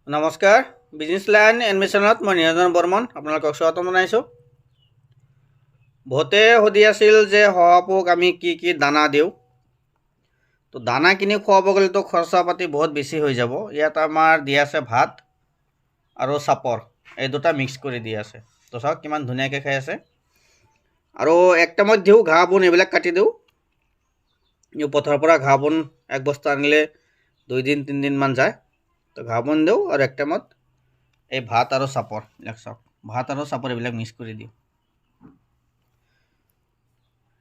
নমস্কাৰ, business line এডমিশ্যনত মই নিৰঞ্জন বৰ্মন আপোনালোকক স্বাগতম জনাইছোঁ। বহুতে সুধি আছিল যে শহাপহুক আমি কি দানা দিওঁ। তো দানা কিনি খুৱাব গ'লেতো খৰচা পাতি বহুত বেছি হৈ যাব। ইয়াত আমাৰ দিয়া আছে ভাত আৰু চাপৰ, এই দুটা মিক্স কৰি দিয়া আছে। তো চাওক কিমান ধুনীয়াকৈ খাই আছে। আৰু এক টাইমত দিওঁ ঘাঁহ বন এইবিলাক কাটি দিওঁ। পথাৰৰ পৰা ঘাঁহ বন এক বস্তা আনিলে 2 দিন 3 দিনমান যায়। তো ঘাঁহ বন দিওঁ আৰু এক টাইমত এই ভাত আৰু চাপৰ এইবিলাক চাওক, ভাত আৰু চাপৰ এইবিলাক মিক্স কৰি দিওঁ।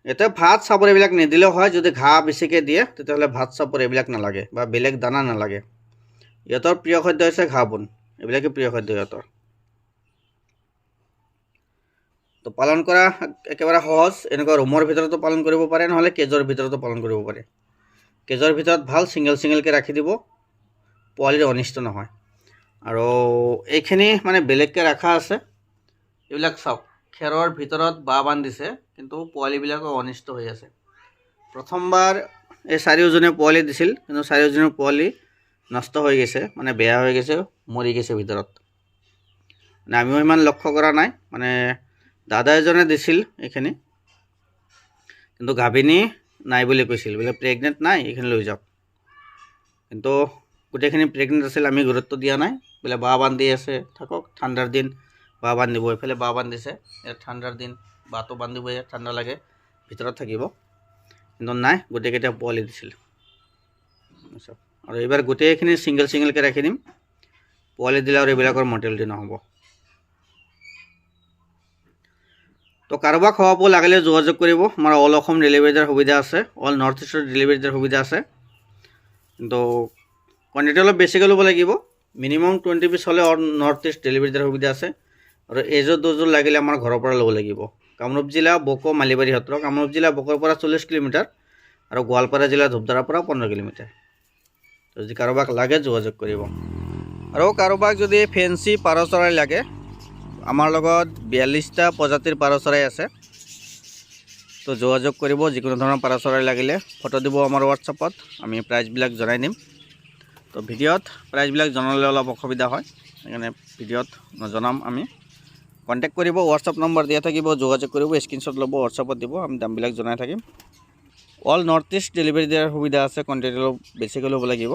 এতিয়া ভাত চাপৰ এইবিলাক নিদিলেও হয়, যদি ঘাঁহ বেছিকৈ দিয়ে তেতিয়াহ'লে ভাত চাপৰ এইবিলাক নালাগে বা বেলেগ দানা নালাগে। ইহঁতৰ প্ৰিয় খাদ্য হৈছে ঘাঁহ বন, এইবিলাকে প্ৰিয় খাদ্য ইহঁতৰ। তো পালন কৰা একেবাৰে সহজ, এনেকুৱা ৰুমৰ ভিতৰতো পালন কৰিব পাৰে, নহ'লে কেজৰ ভিতৰতো পালন কৰিব পাৰে। কেজৰ ভিতৰত ভাল ছিংগলকৈ ৰাখি দিব, পোৱালিৰ অনিষ্ট নহয়। আৰু এইখিনি মানে বেলেগকৈ ৰখা আছে, এইবিলাক চাওক খেৰৰ ভিতৰত বাঁহ বান্ধিছে, কিন্তু পোৱালিবিলাকো অনিষ্ট হৈ আছে। প্ৰথমবাৰ এই 4জনীয়ে পোৱালি দিছিল, কিন্তু 4জনীৰ পোৱালি নষ্ট হৈ গৈছে, মানে বেয়া হৈ গৈছে, মৰি গৈছে ভিতৰত। মানে আমিও ইমান লক্ষ্য কৰা নাই, মানে দাদা এজনে দিছিল এইখিনি, কিন্তু গাভিনী নাই বুলি কৈছিল, বোলে প্ৰেগনেণ্ট নাই, এইখিনি লৈ যাওক। কিন্তু গোটেইখিনি প্ৰেগনেণ্ট আছিল, আমি গুৰুত্ব দিয়া নাই, বোলে বাঁহ বান্ধি আছে থাকক, ঠাণ্ডাৰ দিন বাঁহ বান্ধিব। এইফালে বাঁহ বান্ধিছে, ইয়াত ঠাণ্ডাৰ দিন বাঁহটো বান্ধিব, ইয়াত ঠাণ্ডা লাগে, ভিতৰত থাকিব। কিন্তু নাই, গোটেইকেইটা পোৱালি দিছিল। আৰু এইবাৰ গোটেইখিনি ছিংগলকৈ ৰাখি দিম, পোৱালি দিলে আৰু এইবিলাকৰ মৰ্টেলিটি নহ'ব। তো কাৰোবাক খোৱাব লাগিলে যোগাযোগ কৰিব, আমাৰ অল অসম ডেলিভাৰী দিয়াৰ সুবিধা আছে, অল নৰ্থ ইষ্টৰ ডেলিভাৰী দিয়াৰ সুবিধা আছে। কিন্তু কোৱাণ্টিটি অলপ বেছিকৈ ল'ব লাগিব, মিনিমাম 20 পিচ হ'লে নৰ্থ ইষ্ট ডেলিভাৰী দিয়াৰ সুবিধা আছে। আৰু এযোৰ দুযোৰ লাগিলে আমাৰ ঘৰৰ পৰা ল'ব লাগিব। কামৰূপ জিলা বকো মালিবাৰী সত্ৰ, কামৰূপ জিলা বকৰ পৰা 40 কিলোমিটাৰ আৰু গোৱালপাৰা জিলা ধূপধাৰাৰ পৰা 15 কিলোমিটাৰ। তো যদি কাৰোবাক লাগে যোগাযোগ কৰিব। আৰু কাৰোবাক যদি ফেঞ্চি পাৰ চৰাই লাগে, আমাৰ লগত 42টা প্ৰজাতিৰ পাৰ চৰাই আছে। তো যোগাযোগ কৰিব, যিকোনো ধৰণৰ পাৰ চৰাই লাগিলে ফটো দিব আমাৰ হোৱাটছআপত, আমি প্ৰাইচবিলাক জনাই দিম। তো ভিডিঅ'ত প্ৰাইচবিলাক জনালে অলপ অসুবিধা হয়, সেইকাৰণে ভিডিঅ'ত নজনাম আমি। কণ্টেক্ট কৰিব, হোৱাটছআপ নম্বৰ দিয়া থাকিব, যোগাযোগ কৰিব, স্ক্ৰীনশ্বট ল'ব, হোৱাটছআপত দিব, আমি দামবিলাক জনাই থাকিম। অল নৰ্থ ইষ্ট ডেলিভাৰী দিয়াৰ সুবিধা আছে, কোৱাণ্টিটি অলপ বেছিকৈ ল'ব লাগিব।